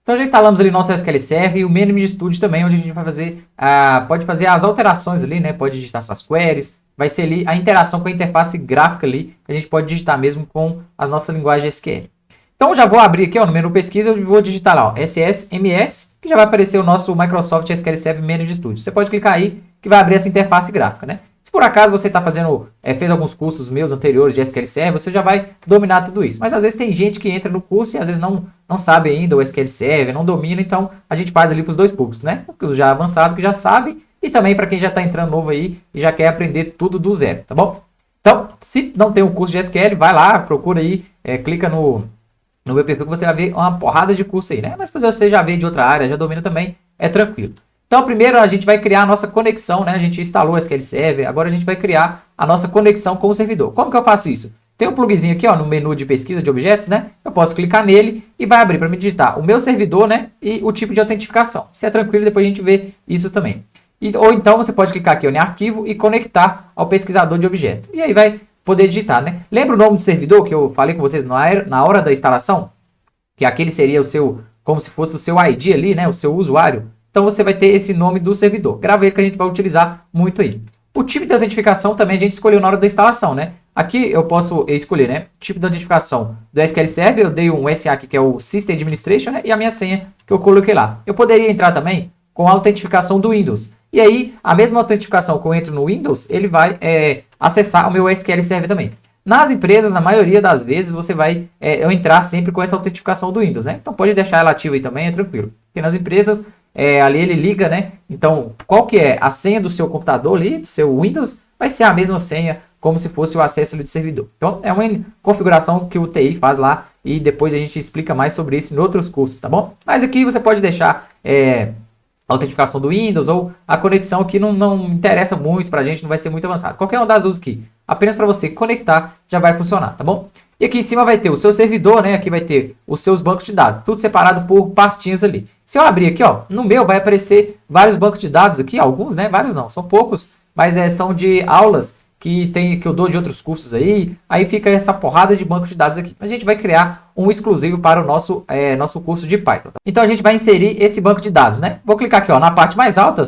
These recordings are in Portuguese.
Então já instalamos ali nosso SQL Server e o Manage Studio também, onde a gente vai fazer, pode fazer as alterações ali, né? Pode digitar suas queries, vai ser ali a interação com a interface gráfica ali, que a gente pode digitar mesmo com as nossas linguagens SQL. Então já vou abrir aqui, ó, no menu pesquisa, eu vou digitar lá, ó, SSMS, que já vai aparecer o nosso Microsoft SQL Server Manage Studio. Você pode clicar aí, que vai abrir essa interface gráfica, né? Se por acaso você está fazendo, fez alguns cursos meus anteriores de SQL Server, você já vai dominar tudo isso. Mas às vezes tem gente que entra no curso e às vezes não sabe ainda o SQL Server, não domina, então a gente faz ali para os dois públicos, né? Os já avançados que já sabe e também para quem já está entrando novo aí e já quer aprender tudo do zero, tá bom? Então, se não tem um curso de SQL, vai lá, procura aí, clica no meu perfil que você vai ver uma porrada de curso aí, né? Mas se você já veio de outra área, já domina também, é tranquilo. Então, primeiro a gente vai criar a nossa conexão, né? A gente instalou o SQL Server, agora a gente vai criar a nossa conexão com o servidor. Como que eu faço isso? Tem um pluginzinho aqui, ó, no menu de pesquisa de objetos, né? Eu posso clicar nele e vai abrir para me digitar o meu servidor, né? E o tipo de autentificação. Se é tranquilo, depois a gente vê isso também. Ou então você pode clicar aqui, ó, em arquivo e conectar ao pesquisador de objeto. E aí vai poder digitar, né? Lembra o nome do servidor que eu falei com vocês na hora da instalação? Que aquele seria o seu, como se fosse o seu ID ali, né? O seu usuário. Então você vai ter esse nome do servidor. Grava ele que a gente vai utilizar muito aí. O tipo de autentificação também a gente escolheu na hora da instalação, né? Aqui eu posso escolher, né? Tipo de autentificação do SQL Server, eu dei um SA aqui que é o System Administration, né? E a minha senha que eu coloquei lá. Eu poderia entrar também com a autentificação do Windows. E aí, a mesma autentificação que eu entro no Windows, ele vai acessar o meu SQL Server também. Nas empresas, na maioria das vezes, você vai entrar sempre com essa autentificação do Windows, né? Então pode deixar ela ativa aí também, é tranquilo. Porque nas empresas, ali ele liga, né? Então, qual que é a senha do seu computador ali, do seu Windows, vai ser a mesma senha, como se fosse o acesso ali do servidor. Então, é uma configuração que o TI faz lá e depois a gente explica mais sobre isso em outros cursos, tá bom? Mas aqui você pode deixar a autentificação do Windows ou a conexão que não interessa muito pra gente, não vai ser muito avançado. Qualquer uma das duas aqui, apenas para você conectar, já vai funcionar, tá bom? E aqui em cima vai ter o seu servidor, né? Aqui vai ter os seus bancos de dados, tudo separado por pastinhas ali. Se eu abrir aqui, ó, no meu vai aparecer vários bancos de dados aqui, alguns, né? Vários não, são poucos, mas são de aulas que eu dou de outros cursos aí fica essa porrada de bancos de dados aqui. A gente vai criar um exclusivo para o nosso curso de Python. Tá? Então a gente vai inserir esse banco de dados, né? Vou clicar aqui, ó, na parte mais alta,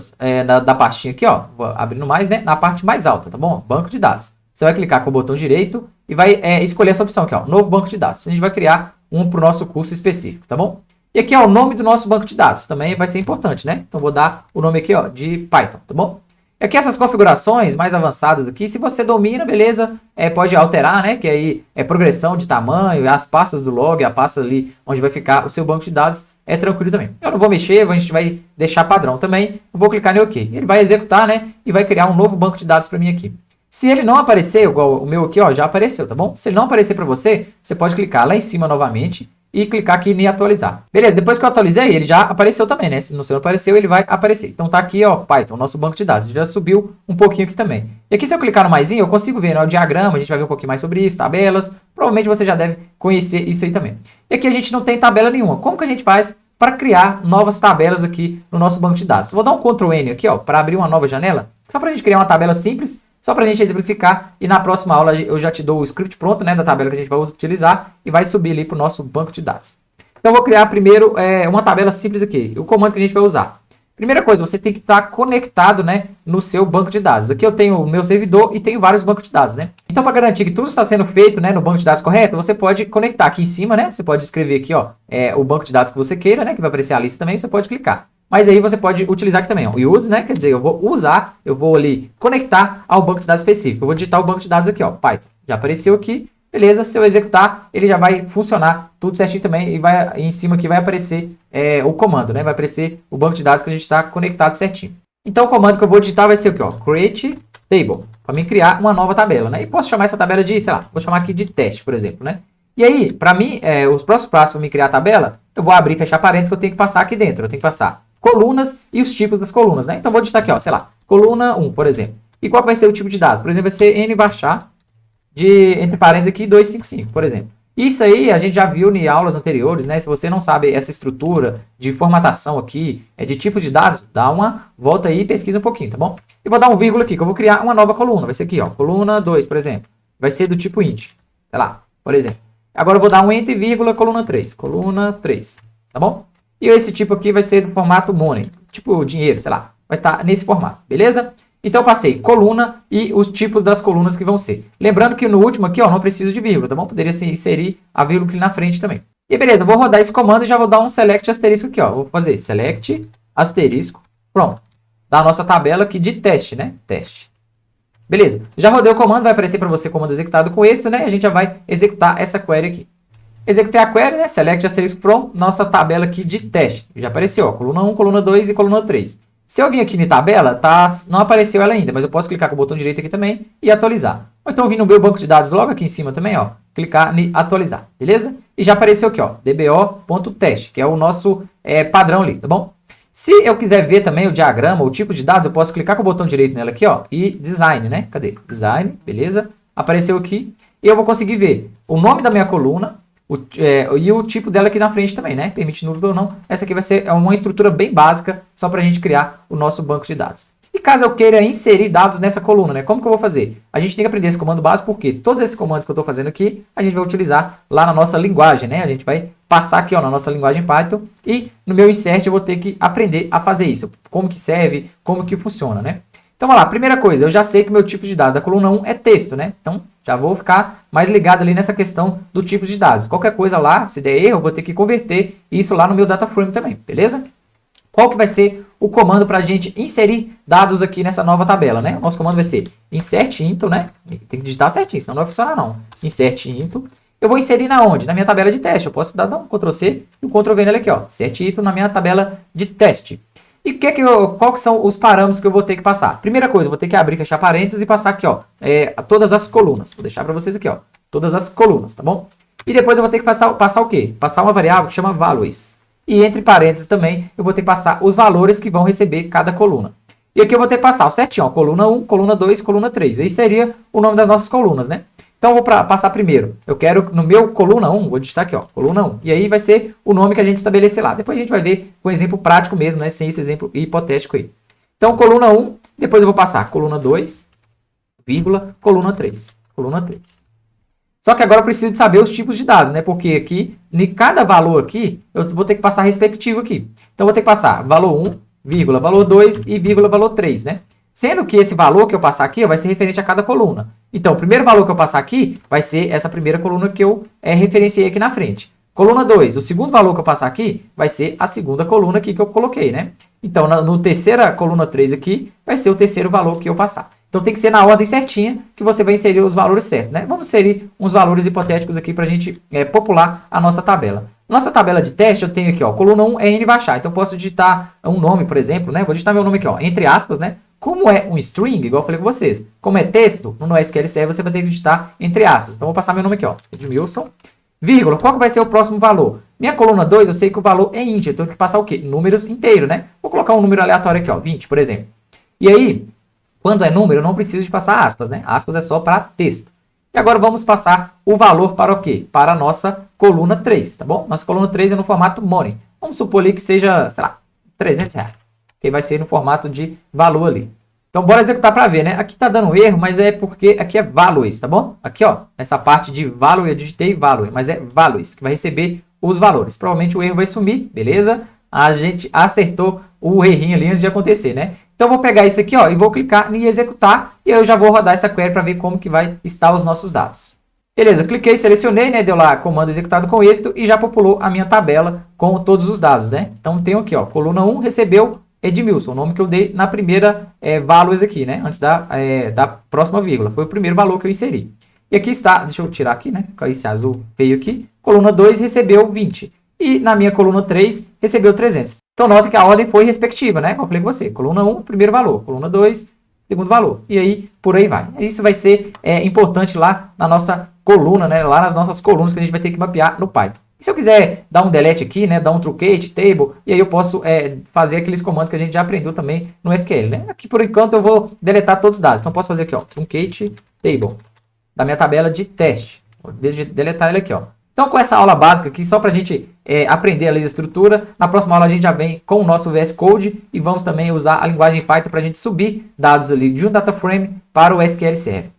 da pastinha aqui, ó, vou abrindo mais, né? Na parte mais alta, tá bom? Banco de dados. Você vai clicar com o botão direito e vai escolher essa opção aqui, ó, novo banco de dados. A gente vai criar um para o nosso curso específico, tá bom? E aqui, ó, o nome do nosso banco de dados também vai ser importante, né? Então vou dar o nome aqui, ó, de Python, tá bom? Aqui essas configurações mais avançadas aqui, se você domina, beleza, pode alterar, né? Que aí é progressão de tamanho, as pastas do log, a pasta ali onde vai ficar o seu banco de dados, é tranquilo também. Eu não vou mexer, a gente vai deixar padrão também. Eu vou clicar em OK. Ele vai executar, né? E vai criar um novo banco de dados para mim aqui. Se ele não aparecer, igual o meu aqui, ó, já apareceu, tá bom? Se ele não aparecer para você, você pode clicar lá em cima novamente e clicar aqui em atualizar. Beleza, depois que eu atualizei, ele já apareceu também, né? Se não apareceu, ele vai aparecer. Então tá aqui, ó, Python, nosso banco de dados. Ele já subiu um pouquinho aqui também. E aqui se eu clicar no maisinho, eu consigo ver, né, o diagrama, a gente vai ver um pouquinho mais sobre isso, tabelas. Provavelmente você já deve conhecer isso aí também. E aqui a gente não tem tabela nenhuma. Como que a gente faz para criar novas tabelas aqui no nosso banco de dados? Vou dar um Ctrl N aqui, ó, para abrir uma nova janela, só para a gente criar uma tabela simples. Só para a gente exemplificar, e na próxima aula eu já te dou o script pronto, né, da tabela que a gente vai utilizar e vai subir ali para o nosso banco de dados. Então eu vou criar primeiro uma tabela simples aqui, o comando que a gente vai usar. Primeira coisa, você tem que estar conectado, né, no seu banco de dados. Aqui eu tenho o meu servidor e tenho vários bancos de dados, né. Então para garantir que tudo está sendo feito, né, no banco de dados correto, você pode conectar aqui em cima, né, você pode escrever aqui, ó, o banco de dados que você queira, né, que vai aparecer a lista também, você pode clicar. Mas aí você pode utilizar aqui também, ó, use, né? Quer dizer, eu vou ali conectar ao banco de dados específico. Eu vou digitar o banco de dados aqui, ó, Python. Já apareceu aqui, beleza? Se eu executar, ele já vai funcionar tudo certinho também e vai em cima aqui vai aparecer o comando, né? Vai aparecer o banco de dados que a gente está conectado certinho. Então o comando que eu vou digitar vai ser aqui, ó, create table, para mim criar uma nova tabela, né? E posso chamar essa tabela de, sei lá, vou chamar aqui de teste, por exemplo, né? E aí, para mim, os próximos passos para mim criar a tabela, eu vou abrir e fechar parênteses que eu tenho que passar aqui dentro. Eu tenho que passar colunas e os tipos das colunas, né? Então, vou digitar aqui, ó, sei lá, coluna 1, por exemplo. E qual vai ser o tipo de dado? Por exemplo, vai ser nvarchar entre parênteses aqui 255, por exemplo. Isso aí a gente já viu em aulas anteriores, né? Se você não sabe essa estrutura de formatação aqui, de tipos de dados, dá uma volta aí e pesquisa um pouquinho, tá bom? E vou dar um vírgula aqui, que eu vou criar uma nova coluna. Vai ser aqui, ó, coluna 2, por exemplo. Vai ser do tipo int, sei lá, por exemplo. Agora eu vou dar um enter, vírgula, coluna 3, tá bom? E esse tipo aqui vai ser do formato money, tipo dinheiro, sei lá, vai estar nesse formato, beleza? Então eu passei coluna e os tipos das colunas que vão ser. Lembrando que no último aqui, ó, não preciso de vírgula, tá bom? Poderia inserir a vírgula aqui na frente também. E beleza, vou rodar esse comando e já vou dar um select asterisco aqui, ó. Vou fazer select asterisco, pronto. Da nossa tabela aqui de teste, né? Teste. Beleza, já rodei o comando, vai aparecer para você comando executado com êxito, né? E a gente já vai executar essa query aqui. Executei a query, né? Select asterisco, pronto. Nossa tabela aqui de teste. Já apareceu, ó, coluna 1, coluna 2 e coluna 3. Se eu vim aqui na tabela, não apareceu ela ainda, mas eu posso clicar com o botão direito aqui também e atualizar. Ou então vir no meu banco de dados logo aqui em cima também, ó, clicar em atualizar, beleza? E já apareceu aqui, ó, dbo.teste, que é o nosso padrão ali, tá bom? Se eu quiser ver também o diagrama, o tipo de dados, eu posso clicar com o botão direito nela aqui, ó, e design, né? Cadê? Design, beleza? Apareceu aqui e eu vou conseguir ver o nome da minha coluna, e o tipo dela aqui na frente também, né? Permite nulo ou não. Essa aqui vai ser uma estrutura bem básica, só para a gente criar o nosso banco de dados. E caso eu queira inserir dados nessa coluna, né? Como que eu vou fazer? A gente tem que aprender esse comando básico, porque todos esses comandos que eu estou fazendo aqui, a gente vai utilizar lá na nossa linguagem, né? A gente vai passar aqui, ó, na nossa linguagem Python, e no meu insert eu vou ter que aprender a fazer isso. Como que serve, como que funciona, né? Então, vamos lá. Primeira coisa, eu já sei que o meu tipo de dados da coluna 1 é texto, né? Então, já vou ficar mais ligado ali nessa questão do tipo de dados. Qualquer coisa lá, se der erro, eu vou ter que converter isso lá no meu data frame também, beleza? Qual que vai ser o comando para a gente inserir dados aqui nessa nova tabela, né? O nosso comando vai ser insert into, né? Tem que digitar certinho, senão não vai funcionar não. Insert into. Eu vou inserir na onde? Na minha tabela de teste. Eu posso dar um Ctrl C e um Ctrl V nele aqui, ó. Insert into na minha tabela de teste. E qual que são os parâmetros que eu vou ter que passar? Primeira coisa, eu vou ter que abrir, fechar parênteses e passar aqui, ó, todas as colunas. Vou deixar para vocês aqui, ó, todas as colunas, tá bom? E depois eu vou ter que passar o quê? Passar uma variável que chama values. E entre parênteses também, eu vou ter que passar os valores que vão receber cada coluna. E aqui eu vou ter que passar certinho, ó, coluna 1, coluna 2, coluna 3. Aí seria o nome das nossas colunas, né? Então, eu vou passar primeiro. Eu quero, no meu coluna 1, vou digitar aqui, ó, coluna 1. E aí vai ser o nome que a gente estabelecer lá. Depois a gente vai ver com um exemplo prático mesmo, né? Sem esse exemplo hipotético aí. Então, coluna 1, depois eu vou passar coluna 2, vírgula, coluna 3. Coluna 3. Só que agora eu preciso de saber os tipos de dados, né? Porque aqui, em cada valor aqui, eu vou ter que passar respectivo aqui. Então, eu vou ter que passar valor 1, vírgula, valor 2 e vírgula, valor 3, né? Sendo que esse valor que eu passar aqui vai ser referente a cada coluna. Então, o primeiro valor que eu passar aqui vai ser essa primeira coluna que eu referenciei aqui na frente. Coluna 2, o segundo valor que eu passar aqui vai ser a segunda coluna aqui que eu coloquei, né? Então, no terceira coluna 3 aqui, vai ser o terceiro valor que eu passar. Então, tem que ser na ordem certinha que você vai inserir os valores certos, né? Vamos inserir uns valores hipotéticos aqui para a gente popular a nossa tabela. Nossa tabela de teste, eu tenho aqui, ó, coluna 1 é N baixar. Então, eu posso digitar um nome, por exemplo, né? Vou digitar meu nome aqui, ó, entre aspas, né? Como é um string, igual eu falei com vocês, como é texto, no SQL Server você vai ter que digitar entre aspas. Então, vou passar meu nome aqui, ó, Edmilson, vírgula, qual que vai ser o próximo valor? Minha coluna 2, eu sei que o valor é int, eu tenho que passar o quê? Números inteiros, né? Vou colocar um número aleatório aqui, ó, 20, por exemplo. E aí, quando é número, eu não preciso de passar aspas, né? Aspas é só para texto. E agora vamos passar o valor para o quê? Para a nossa coluna 3, tá bom? Nossa coluna 3 é no formato money. Vamos supor ali que seja, sei lá, R$300. Que vai ser no formato de valor ali. Então, bora executar para ver, né? Aqui tá dando erro, mas é porque aqui é values, tá bom? Aqui, ó, nessa parte de value, eu digitei value, mas é values, que vai receber os valores. Provavelmente o erro vai sumir, beleza? A gente acertou o errinho ali antes de acontecer, né? Então, eu vou pegar isso aqui, ó, e vou clicar em executar, e eu já vou rodar essa query para ver como que vai estar os nossos dados. Beleza, cliquei, selecionei, né? Deu lá comando executado com êxito e já populou a minha tabela com todos os dados, né? Então, tenho aqui, ó, coluna 1 recebeu Edmilson, o nome que eu dei na primeira values aqui, né? Antes da próxima vírgula. Foi o primeiro valor que eu inseri. E aqui está, deixa eu tirar aqui, né? Fica esse azul feio aqui. Coluna 2 recebeu 20. E na minha coluna 3 recebeu 300. Então, nota que a ordem foi respectiva, né? Como eu falei com você. Coluna 1, primeiro valor. Coluna 2, segundo valor. E aí, por aí vai. Isso vai ser importante lá na nossa coluna, né? Lá nas nossas colunas que a gente vai ter que mapear no Python. Se eu quiser dar um delete aqui, né, dar um truncate, table, e aí eu posso fazer aqueles comandos que a gente já aprendeu também no SQL, né? Aqui por enquanto eu vou deletar todos os dados. Então eu posso fazer aqui, ó, truncate table, da minha tabela de teste. Vou deletar ele aqui, ó. Então com essa aula básica aqui, só para a gente aprender a ler a estrutura, na próxima aula a gente já vem com o nosso VS Code e vamos também usar a linguagem Python para a gente subir dados ali de um data frame para o SQL Server.